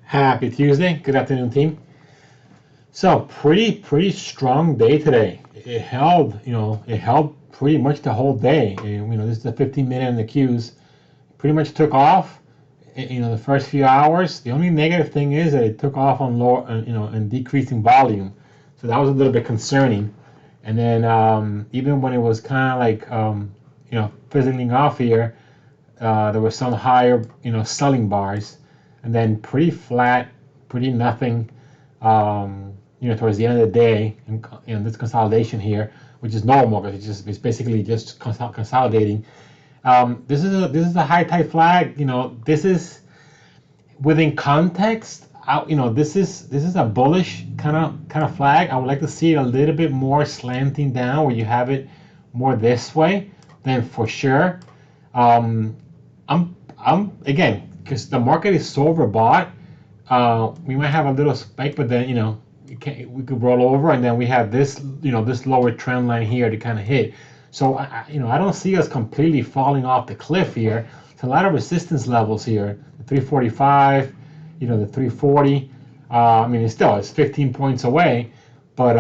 Happy Tuesday. Good afternoon, team. So pretty strong day today. It held pretty much the whole day. This is the 15 minute in the Qs. Pretty much took off. The first few hours. The only negative thing is that it took off on low, and decreasing volume. So that was a little bit concerning. And then even when it was kind of like fizzling off here, there was some higher selling bars, and then pretty flat, pretty nothing. Towards the end of the day, and this consolidation here, which is normal because it's basically just consolidating. This is a high tide flag. This is within context. This is a bullish kind of flag. I would like to see it a little bit more slanting down, where you have it more this way. Then for sure, I'm again, because the market is so overbought. We might have a little spike, but then we could roll over, and then we have this this lower trend line here to kind of hit. So I don't see us completely falling off the cliff here. It's a lot of resistance levels here. The 345, the 340. It's 15 points away, but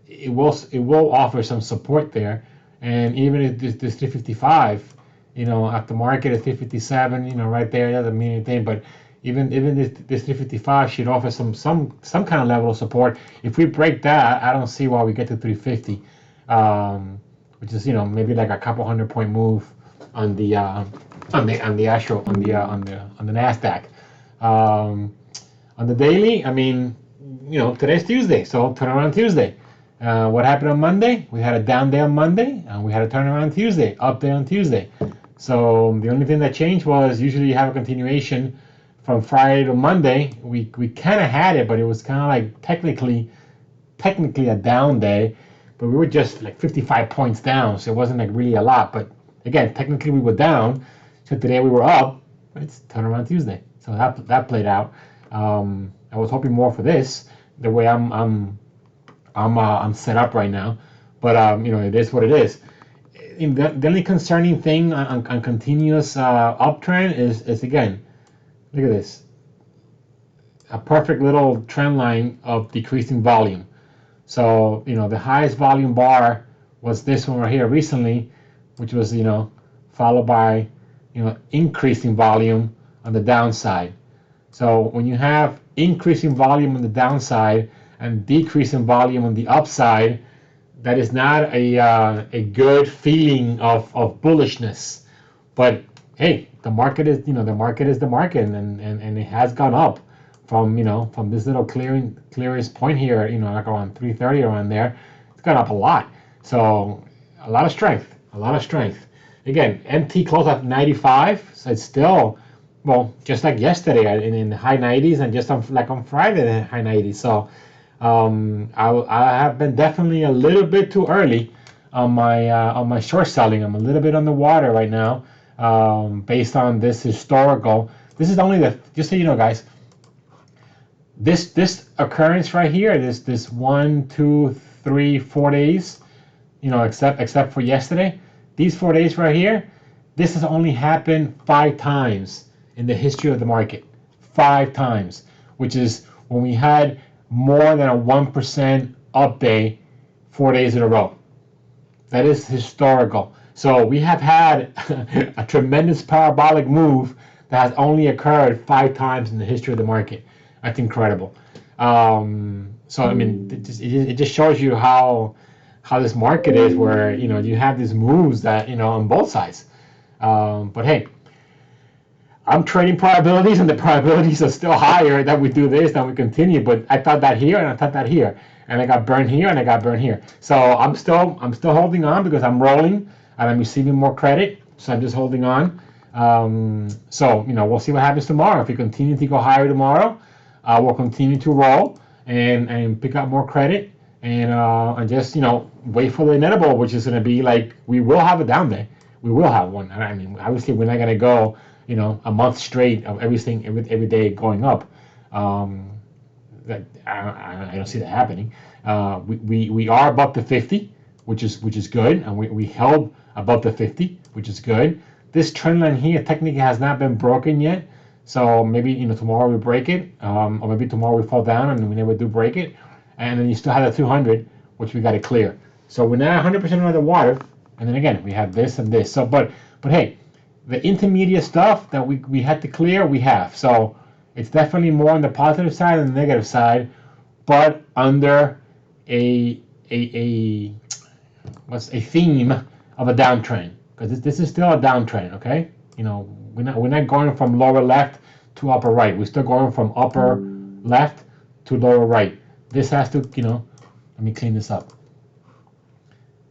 it will offer some support there. And even if this 355, at the market at 357, right there, doesn't mean anything. But even this 355 should offer some kind of level of support. If we break that, I don't see why we get to 350, which is maybe like a couple 100-point move on the Nasdaq. On the daily, today's Tuesday, so turnaround Tuesday. What happened on Monday? We had a down day on Monday, and we had a turnaround Tuesday, up day on Tuesday. So the only thing that changed was usually you have a continuation from Friday to Monday. We kind of had it, but it was kind of like technically a down day, but we were just like 55 points down, so it wasn't like really a lot. But again, technically we were down. So today we were up, but it's turnaround Tuesday, so that played out. I was hoping more for this, the way I'm set up right now, but it is what it is. The only concerning thing on continuous uptrend is again, look at this, a perfect little trend line of decreasing volume. So the highest volume bar was this one right here recently, which was followed by increasing volume on the downside. So when you have increasing volume on the downside and decreasing volume on the upside, that is not a good feeling of bullishness. But hey, the market is the market, and it has gone up from this little clearest point here, like around 330, around there. It's gone up a lot. So a lot of strength. Again, MT closed at 95, so it's still, well, just like yesterday in the high 90s, and just on Friday in the high 90s. So I have been definitely a little bit too early on my short selling. I'm a little bit on the water right now, based on this historical. This is only just so you know, guys. This occurrence right here, this 1, 2, 3, 4 days, except for yesterday, these 4 days right here, this has only happened 5 times in the history of the market. 5 times, which is when we had more than a 1% up day 4 days in a row. That is historical. So we have had a tremendous parabolic move that has only occurred 5 times in the history of the market. That's incredible. It just shows you how this market is, where you have these moves that on both sides. But hey, I'm trading probabilities, and the probabilities are still higher that we do this than we continue. But I thought that here, and I thought that here, and I got burned here, and I got burned here. So I'm still holding on because I'm rolling and I'm receiving more credit. So I'm just holding on. We'll see what happens tomorrow. If we continue to go higher tomorrow, we'll continue to roll and pick up more credit, and just wait for the inevitable, which is going to be like, we will have a down day. We will have one. Obviously we're not going to go a month straight of everything every day going up. That I don't see that happening. We are above the 50, which is good, and we held above the 50, which is good. This trend line here technically has not been broken yet, So maybe, tomorrow we break it, or maybe tomorrow we fall down and we never do break it, and then you still have the 200, which we got to clear. So we're not 100% underwater, and then again we have this and this. So, but hey, the intermediate stuff that we had to clear, we have. So it's definitely more on the positive side than the negative side, but under a theme of a downtrend, because this is still a downtrend. Okay, we're not going from lower left to upper right. We're still going from upper left to lower right. This has to, let me clean this up.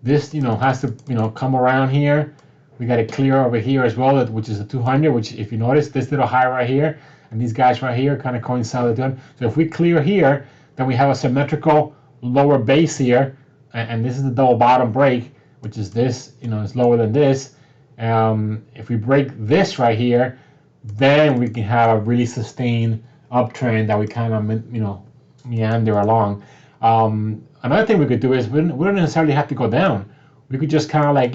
This, has to, come around here. We got to clear over here as well, which is a 200, which if you notice, this little high right here, and these guys right here kind of coincide with 200. So if we clear here, then we have a symmetrical lower base here, and this is the double bottom break, which is this, it's lower than this. If we break this right here, then we can have a really sustained uptrend that we kind of, meander along. Another thing we could do is we don't necessarily have to go down. We could just kind of like,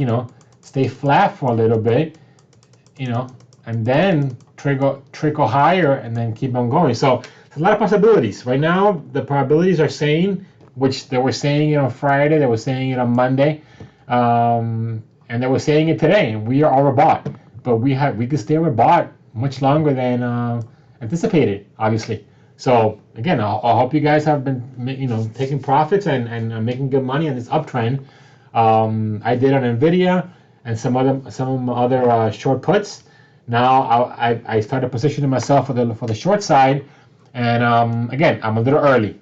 stay flat for a little bit, and then trickle higher and then keep on going. So there's a lot of possibilities. Right now, the probabilities are saying, which they were saying it on Friday, they were saying it on Monday, and they were saying it today, and we are overbought. But we could stay overbought much longer than anticipated, obviously. So again, I hope you guys have been, taking profits and making good money on this uptrend. I did on Nvidia and some other short puts. Now I started positioning myself for the short side, and again, I'm a little early.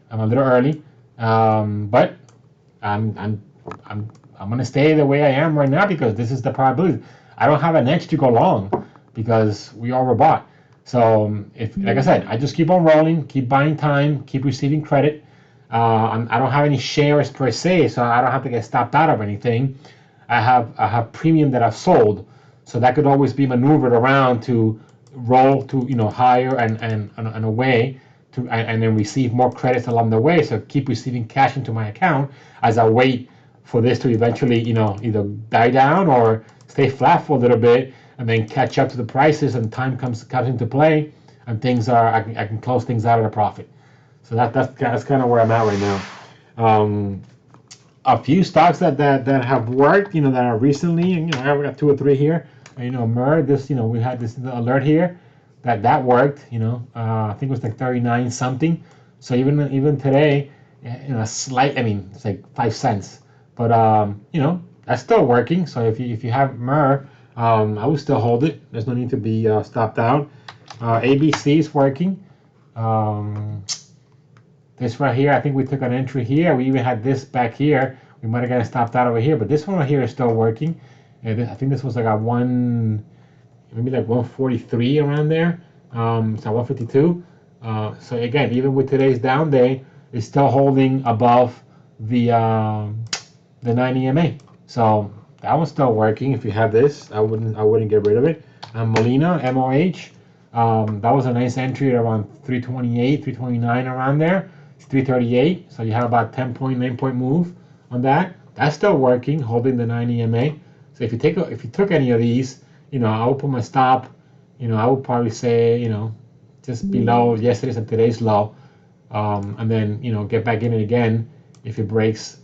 But I'm gonna stay the way I am right now because this is the probability. I don't have an edge to go long because we overbought. So if, like I said, I just keep on rolling, keep buying time, keep receiving credit. I don't have any shares per se, so I don't have to get stopped out of anything. I have premium that I've sold, so that could always be maneuvered around to roll to higher and away and then receive more credits along the way. So keep receiving cash into my account as I wait for this to eventually either die down or stay flat for a little bit and then catch up to the prices, and time comes into play, and I can close things out at a profit. So that's kind of where I'm at right now. A few stocks that have worked, that are recently, and I got 2 or 3 here. MER, this, we had this alert here that worked. I think it was like 39 something. So even today, slight. I mean, it's like 5 cents, but that's still working. So if you have MER, I would still hold it. There's no need to be stopped out. ABC is working. This right here, I think we took an entry here. We even had this back here. We might have gotten stopped out over here, but this one right here is still working. And I think this was like maybe like 143 around there. It's at 152. So again, even with today's down day, it's still holding above the 9 EMA. So that one's still working. If you have this, I wouldn't get rid of it. Molina, MOH, that was a nice entry at around 328, 329 around there. It's 338, so you have about 9 point move on that. That's still working, holding the 9 EMA. So if you took any of these, I would put my stop. I would probably say, just below yesterday's and today's low, and then get back in it again if it breaks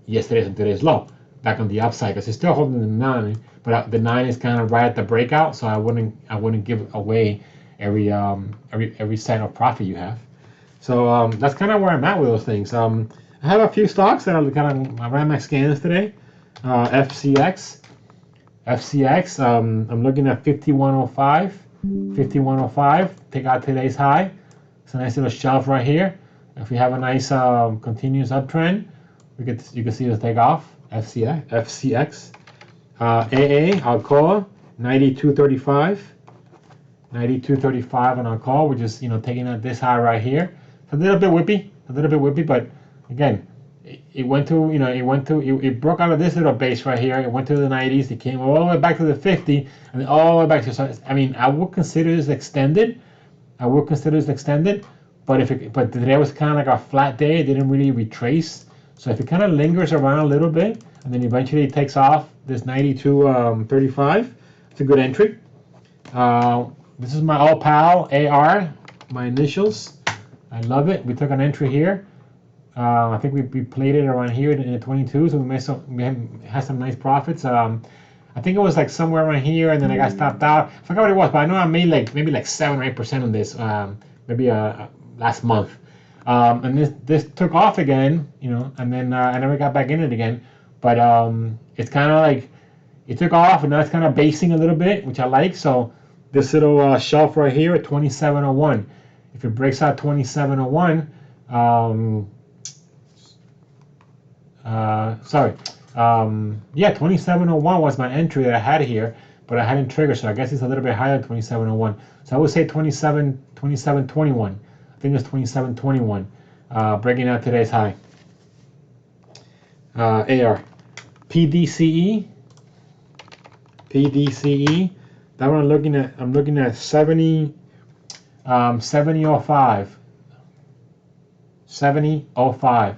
yesterday's and today's low, back on the upside, because it's still holding the 9, but the 9 is kind of right at the breakout, so I wouldn't give away every cent of profit you have. So that's kind of where I'm at with those things. I have a few stocks that I ran my scans today. FCX, I'm looking at 5105. Take out today's high. It's a nice little shelf right here. If we have a nice continuous uptrend, you can see us take off. FCX. AA, Alcoa, 9235. 9235 on Alcoa, which is taking out this high right here. It's a little bit whippy, but again, it broke out of this little base right here. It went to the 90s. It came all the way back to the 50, and then all the way back to. So, I mean, I would consider this extended. But today was kind of like a flat day. It didn't really retrace. So if it kind of lingers around a little bit, and then eventually takes off this 92.35, it's a good entry. This is my All Pal AR, my initials. I love it. We took an entry here. I think we played it around here in the 22, so we had some nice profits. I think it was like somewhere around here, and then I got stopped out. I forgot what it was, but I know I made like maybe like 7 or 8% on this, maybe last month. And this took off again, you know, and then I never got back in it again. But it's kind of like it took off, and now it's kind of basing a little bit, which I like. So this little shelf right here at 2701. If it breaks out 2701, yeah, 2701 was my entry that I had here, but I hadn't triggered, so I guess it's a little bit higher than 2701. So I would say 2721. I think it's 2721, breaking out today's high. AR. PDCE. That one I'm looking at 70, 7005. 7005.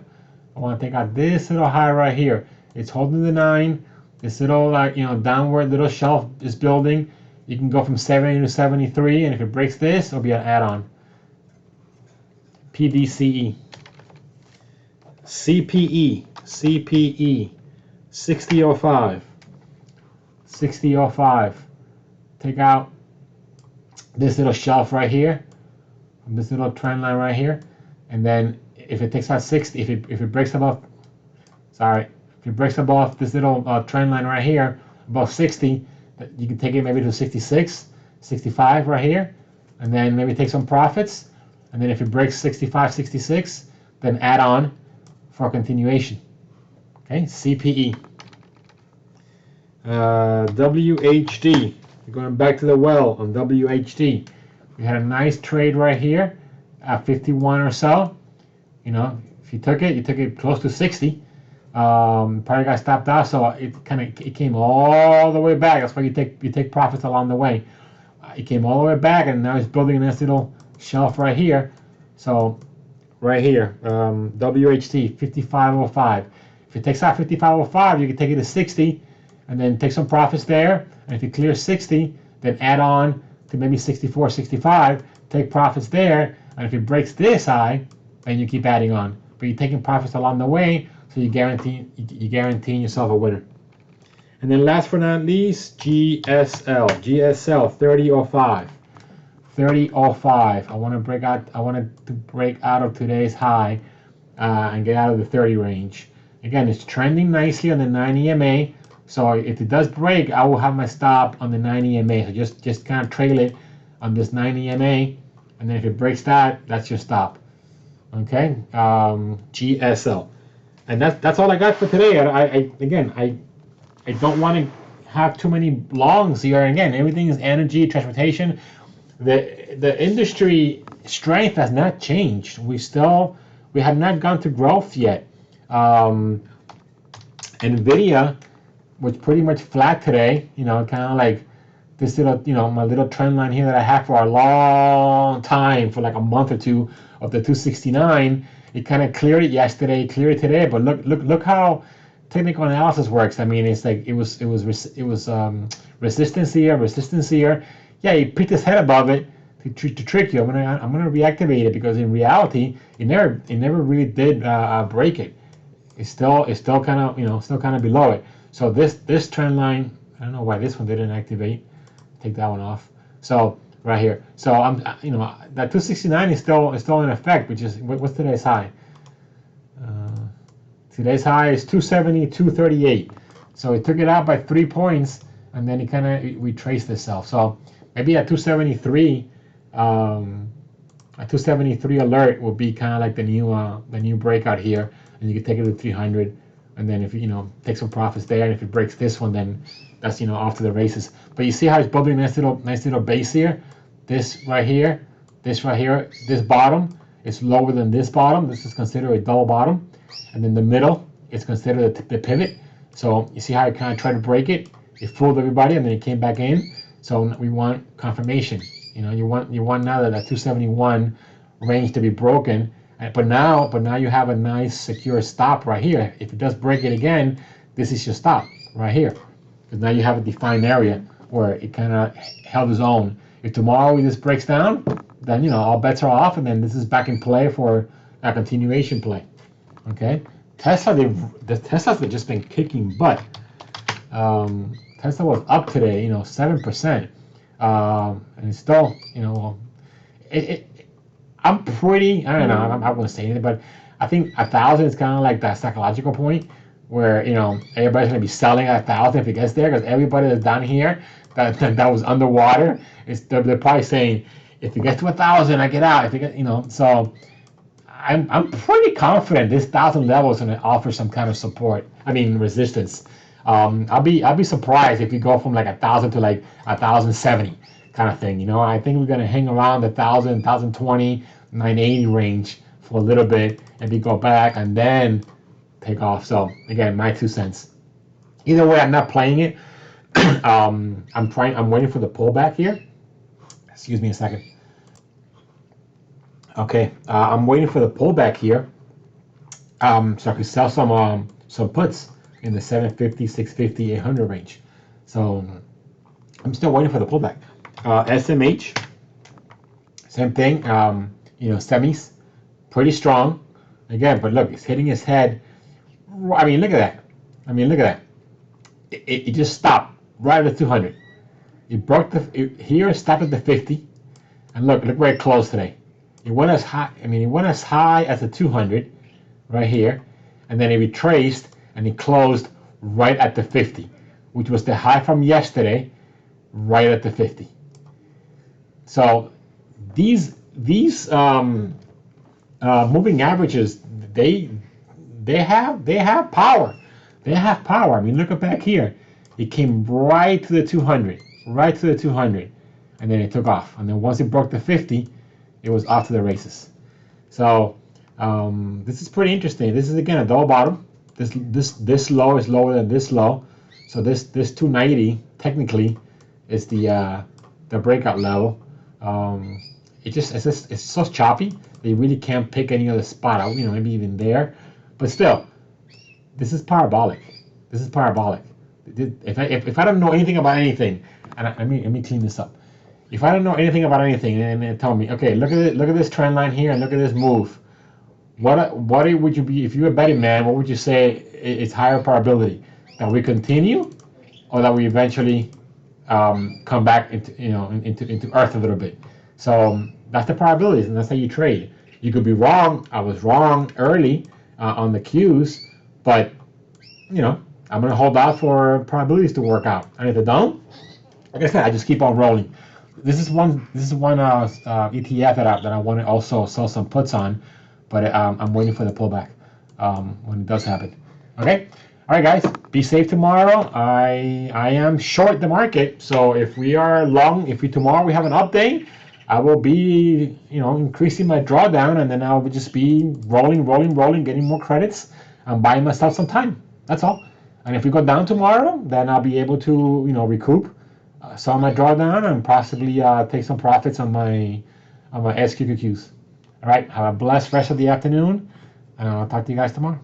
I want to take out this little high right here. It's holding the 9. This little downward little shelf is building. You can go from 70 to 73, and if it breaks this, it'll be an add-on. PDCE. CPE. 6005. 6005. Take out this little shelf right here, this little trend line right here, and then if it takes out 60, if it breaks above, if it breaks above this little trend line right here, above 60, you can take it maybe to 66, 65 right here, and then maybe take some profits, and then if it breaks 65, 66, then add on for continuation. Okay, CPE. WHD. We're going back to the well on WHD. We had a nice trade right here at 51 or so. You know, if you took it close to 60. Probably got stopped out, so it came all the way back. That's why you take profits along the way. It came all the way back, and now it's building a nice little shelf right here. So right here, WHT 5505. If it takes out 5505, you can take it to 60, and then take some profits there. And if it clears 60, then add on to maybe 64, 65. Take profits there, and if it breaks this high, then you keep adding on. But you're taking profits along the way, so you're guaranteeing yourself a winner. And then last but not least, GSL 3005. 3005. I wanted to break out of today's high and get out of the 30 range. Again, it's trending nicely on the 9 EMA. So if it does break, I will have my stop on the 9 EMA. So just kind of trail it on this 9 EMA, and then if it breaks that, that's your stop. Okay, GSL, and that's all I got for today. I don't want to have too many longs here. And again, everything is energy, transportation. The industry strength has not changed. We have not gone to growth yet. Nvidia was pretty much flat today. You know, kind of like this little, my little trend line here that I had for a long time, for like a month or two, of the 269. It kind of cleared it yesterday, cleared it today, but look how technical analysis works. I mean, it's like it was resistance here. Yeah, he picked his head above it to trick you. I'm gonna reactivate it, because in reality, it never really did break it. It's still kind of below it. So this trend line, I don't know why this one didn't activate. Take that one off. So right here. So that 269 is still in effect, which is what's today's high? Today's high is 270, 238. So it took it out by 3 points, and then it kind of retraced itself. So maybe at 273, a 273 alert will be kind of like the new breakout here, and you can take it to 300, and then if take some profits there, and if it breaks this one, then that's off to the races. But you see how it's building nice little base here. This right here, this bottom is lower than this bottom. This is considered a double bottom, and then the middle is considered the pivot. So you see how I kind of tried to break it. It fooled everybody, and then it came back in. So we want confirmation. You want now that 271 range to be broken. But now you have a nice secure stop right here. If it does break it again, this is your stop right here, because now you have a defined area where it kind of held its own. If tomorrow it just breaks down, then all bets are off, and then this is back in play for a continuation play. Okay, Tesla, the Teslas have just been kicking butt. Tesla was up today, 7%, and it's still, I'm pretty, I don't know, I'm not going to say anything, but I think 1,000 is kind of like that psychological point where, everybody's going to be selling at 1,000 if it gets there, because everybody that's down here that was underwater, they're probably saying, if it gets to 1,000, I get out. If it get, so I'm pretty confident this 1,000 level is going to offer some kind of support. I mean, resistance. I'll be surprised if we go from like 1,000 to like 1,070 kind of thing. I think we're going to hang around the 1,000, 1,020, 980 range for a little bit, and we go back and then take off. So again, my 2 cents. Either way, I'm not playing it. I'm waiting for the pullback here. Excuse me a second. Okay, I'm waiting for the pullback here, so I can sell some puts in the 750, 650, 800 range. So I'm still waiting for the pullback. SMH, same thing. Semis, pretty strong. Again, but look, it's hitting his head. I mean, look at that. It just stopped right at the 200. It broke here, stopped at the 50, and look where it closed today. It went as high as the 200 right here, and then it retraced and it closed right at the 50, which was the high from yesterday, right at the 50. So these moving averages, they have power. They have power. I mean, look at back here. It came right to the 200, and then it took off. And then once it broke the 50, it was off to the races. So this is pretty interesting. This is again a double bottom. This low is lower than this low. So this 290 technically is the breakout level. It's so choppy. They really can't pick any other spot out. Maybe even there, but still, this is parabolic. If I don't know anything about anything, and let me clean this up. If I don't know anything about anything, and tell me, okay, look at this trend line here, and look at this move. What would you be if you were a betting man? What would you say is higher probability, that we continue, or that we eventually come back into earth a little bit? So that's the probabilities, and that's how you trade. You could be wrong. I was wrong early on the cues, but I'm gonna hold out for probabilities to work out. And if they don't, like I said, I just keep on rolling. This is one ETF that I want to also sell some puts on, but I'm waiting for the pullback when it does happen. Okay, all right, guys, be safe tomorrow. I am short the market, so if we are long, tomorrow we have an update, I will be increasing my drawdown, and then I will just be rolling, getting more credits and buying myself some time. That's all. And if we go down tomorrow, then I'll be able to recoup some of my drawdown and possibly take some profits on my SQQQs. All right, have a blessed rest of the afternoon, and I'll talk to you guys tomorrow.